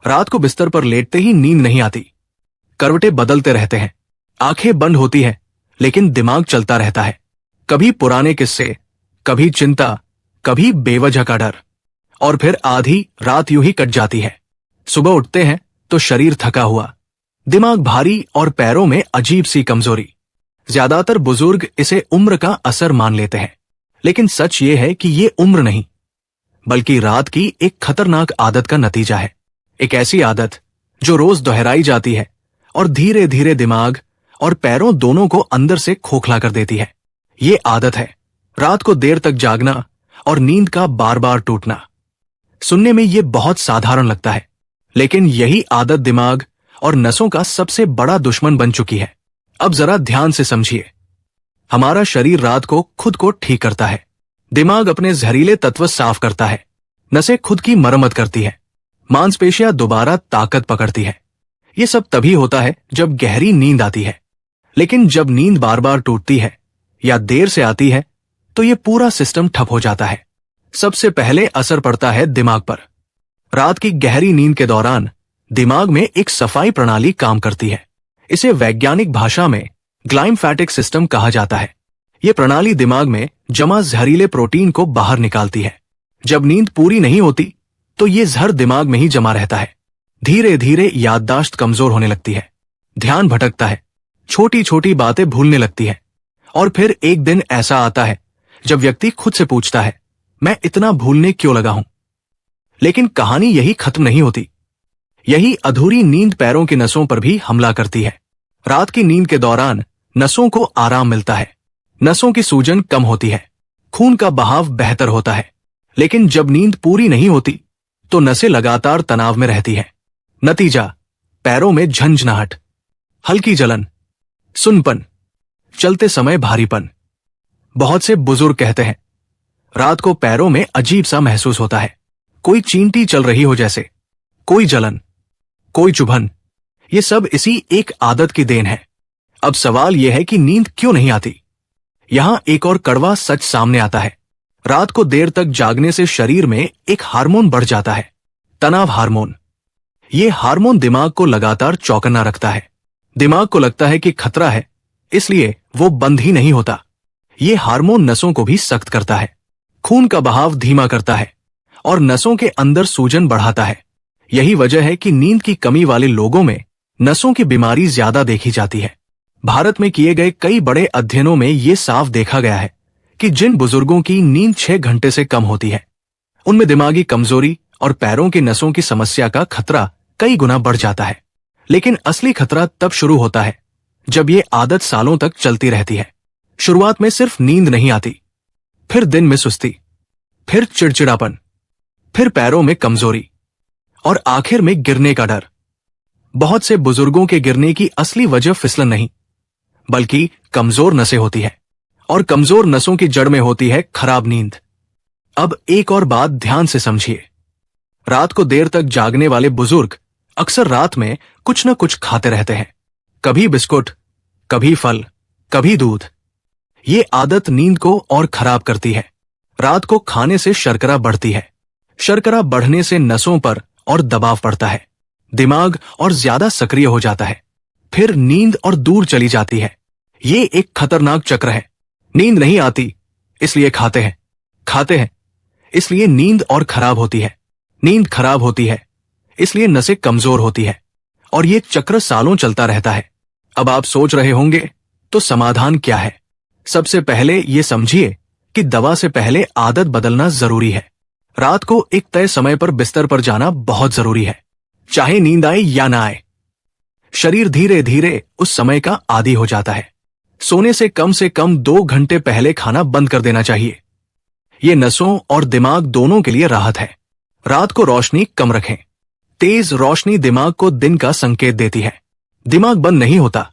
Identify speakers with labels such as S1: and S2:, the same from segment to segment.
S1: रात को बिस्तर पर लेटते ही नींद नहीं आती। करवटें बदलते रहते हैं, आंखें बंद होती हैं, लेकिन दिमाग चलता रहता है। कभी पुराने किस्से, कभी चिंता, कभी बेवजह का डर, और फिर आधी रात यूं ही कट जाती है। सुबह उठते हैं तो शरीर थका हुआ, दिमाग भारी और पैरों में अजीब सी कमजोरी। ज्यादातर बुजुर्ग इसे उम्र का असर मान लेते हैं, लेकिन सच ये है कि ये उम्र नहीं, बल्कि रात की एक खतरनाक आदत का नतीजा है। एक ऐसी आदत जो रोज दोहराई जाती है और धीरे धीरे दिमाग और पैरों दोनों को अंदर से खोखला कर देती है। ये आदत है रात को देर तक जागना और नींद का बार बार टूटना। सुनने में ये बहुत साधारण लगता है, लेकिन यही आदत दिमाग और नसों का सबसे बड़ा दुश्मन बन चुकी है। अब जरा ध्यान से समझिए। हमारा शरीर रात को खुद को ठीक करता है, दिमाग अपने जहरीले तत्व साफ करता है, नसें खुद की मरम्मत करती है, मांसपेशियां दोबारा ताकत पकड़ती है। ये सब तभी होता है जब गहरी नींद आती है। लेकिन जब नींद बार बार टूटती है या देर से आती है तो ये पूरा सिस्टम ठप हो जाता है। सबसे पहले असर पड़ता है दिमाग पर। रात की गहरी नींद के दौरान दिमाग में एक सफाई प्रणाली काम करती है। इसे वैज्ञानिक भाषा में ग्लाइम्फेटिक सिस्टम कहा जाता है। यह प्रणाली दिमाग में जमा जहरीले प्रोटीन को बाहर निकालती है। जब नींद पूरी नहीं होती तो ये जहर दिमाग में ही जमा रहता है। धीरे धीरे याददाश्त कमजोर होने लगती है, ध्यान भटकता है, छोटी छोटी बातें भूलने लगती है। और फिर एक दिन ऐसा आता है जब व्यक्ति खुद से पूछता है, मैं इतना भूलने क्यों लगा हूं? लेकिन कहानी यही खत्म नहीं होती। यही अधूरी नींद पैरों की नसों पर भी हमला करती है। रात की नींद के दौरान नसों को आराम मिलता है, नसों की सूजन कम होती है, खून का बहाव बेहतर होता है। लेकिन जब नींद पूरी नहीं होती तो नसें लगातार तनाव में रहती हैं। नतीजा, पैरों में झंझनाहट, हल्की जलन, सुनपन, चलते समय भारीपन। बहुत से बुजुर्ग कहते हैं, रात को पैरों में अजीब सा महसूस होता है, कोई चींटी चल रही हो जैसे, कोई जलन, कोई चुभन। ये सब इसी एक आदत की देन है। अब सवाल यह है कि नींद क्यों नहीं आती? यहां एक और कड़वा सच सामने आता है। रात को देर तक जागने से शरीर में एक हार्मोन बढ़ जाता है, तनाव हार्मोन। ये हार्मोन दिमाग को लगातार चौकन्ना रखता है। दिमाग को लगता है कि खतरा है, इसलिए वो बंद ही नहीं होता। ये हार्मोन नसों को भी सख्त करता है, खून का बहाव धीमा करता है और नसों के अंदर सूजन बढ़ाता है। यही वजह है कि नींद की कमी वाले लोगों में नसों की बीमारी ज्यादा देखी जाती है। भारत में किए गए कई बड़े अध्ययनों में ये साफ देखा गया है कि जिन बुजुर्गों की नींद 6 घंटे से कम होती है, उनमें दिमागी कमजोरी और पैरों की नसों की समस्या का खतरा कई गुना बढ़ जाता है। लेकिन असली खतरा तब शुरू होता है जब ये आदत सालों तक चलती रहती है। शुरुआत में सिर्फ नींद नहीं आती, फिर दिन में सुस्ती, फिर चिड़चिड़ापन, फिर पैरों में कमजोरी और आखिर में गिरने का डर। बहुत से बुजुर्गों के गिरने की असली वजह फिसलन नहीं, बल्कि कमजोर नसें होती है, और कमजोर नसों की जड़ में होती है खराब नींद। अब एक और बात ध्यान से समझिए। रात को देर तक जागने वाले बुजुर्ग अक्सर रात में कुछ न कुछ खाते रहते हैं, कभी बिस्कुट, कभी फल, कभी दूध। ये आदत नींद को और खराब करती है। रात को खाने से शर्करा बढ़ती है, शर्करा बढ़ने से नसों पर और दबाव पड़ता है, दिमाग और ज्यादा सक्रिय हो जाता है, फिर नींद और दूर चली जाती है। ये एक खतरनाक चक्र है। नींद नहीं आती इसलिए खाते हैं, खाते हैं इसलिए नींद और खराब होती है, नींद खराब होती है इसलिए नसें कमजोर होती है, और ये चक्र सालों चलता रहता है। अब आप सोच रहे होंगे, तो समाधान क्या है? सबसे पहले ये समझिए कि दवा से पहले आदत बदलना जरूरी है। रात को एक तय समय पर बिस्तर पर जाना बहुत जरूरी है, चाहे नींद आए या ना आए। शरीर धीरे धीरे उस समय का आदी हो जाता है। सोने से कम 2 घंटे पहले खाना बंद कर देना चाहिए। ये नसों और दिमाग दोनों के लिए राहत है। रात को रोशनी कम रखें। तेज रोशनी दिमाग को दिन का संकेत देती है, दिमाग बंद नहीं होता।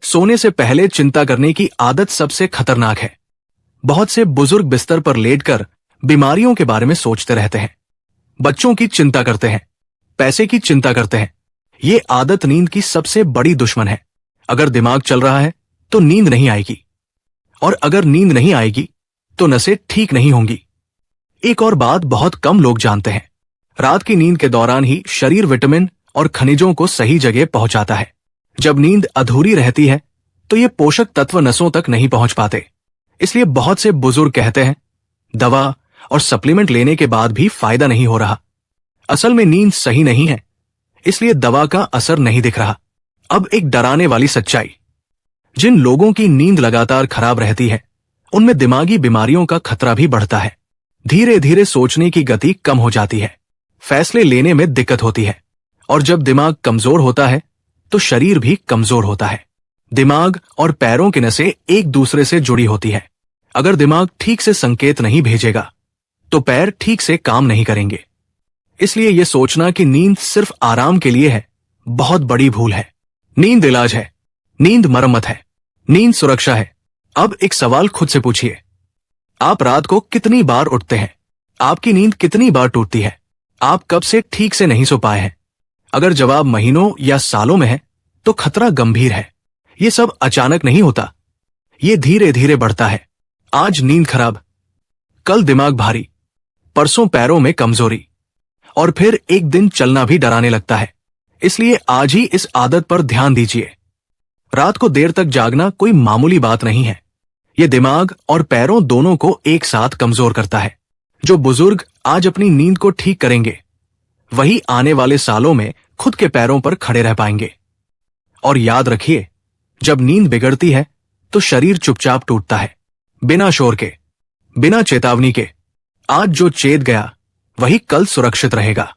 S1: सोने से पहले चिंता करने की आदत सबसे खतरनाक है। बहुत से बुजुर्ग बिस्तर पर लेटकर बीमारियों के बारे में सोचते रहते हैं, बच्चों की चिंता करते हैं, पैसे की चिंता करते हैं। ये आदत नींद की सबसे बड़ी दुश्मन है। अगर दिमाग चल रहा है तो नींद नहीं आएगी, और अगर नींद नहीं आएगी तो नसें ठीक नहीं होंगी। एक और बात बहुत कम लोग जानते हैं, रात की नींद के दौरान ही शरीर विटामिन और खनिजों को सही जगह पहुंचाता है। जब नींद अधूरी रहती है तो ये पोषक तत्व नसों तक नहीं पहुंच पाते। इसलिए बहुत से बुजुर्ग कहते हैं दवा और सप्लीमेंट लेने के बाद भी फायदा नहीं हो रहा। असल में नींद सही नहीं है, इसलिए दवा का असर नहीं दिख रहा। अब एक डराने वाली सच्चाई, जिन लोगों की नींद लगातार खराब रहती है उनमें दिमागी बीमारियों का खतरा भी बढ़ता है। धीरे धीरे सोचने की गति कम हो जाती है, फैसले लेने में दिक्कत होती है, और जब दिमाग कमजोर होता है तो शरीर भी कमजोर होता है। दिमाग और पैरों की नसें एक दूसरे से जुड़ी होती है। अगर दिमाग ठीक से संकेत नहीं भेजेगा तो पैर ठीक से काम नहीं करेंगे। इसलिए यह सोचना कि नींद सिर्फ आराम के लिए है बहुत बड़ी भूल है। नींद इलाज है, नींद मरम्मत है, नींद सुरक्षा है। अब एक सवाल खुद से पूछिए, आप रात को कितनी बार उठते हैं? आपकी नींद कितनी बार टूटती है? आप कब से ठीक से नहीं सो पाए हैं? अगर जवाब महीनों या सालों में है तो खतरा गंभीर है। यह सब अचानक नहीं होता, यह धीरे धीरे बढ़ता है। आज नींद खराब, कल दिमाग भारी, परसों पैरों में कमजोरी, और फिर एक दिन चलना भी डराने लगता है। इसलिए आज ही इस आदत पर ध्यान दीजिए। रात को देर तक जागना कोई मामूली बात नहीं है। यह दिमाग और पैरों दोनों को एक साथ कमजोर करता है। जो बुजुर्ग आज अपनी नींद को ठीक करेंगे वही आने वाले सालों में खुद के पैरों पर खड़े रह पाएंगे। और याद रखिए, जब नींद बिगड़ती है तो शरीर चुपचाप टूटता है, बिना शोर के, बिना चेतावनी के। आज जो चेत गया वही कल सुरक्षित रहेगा।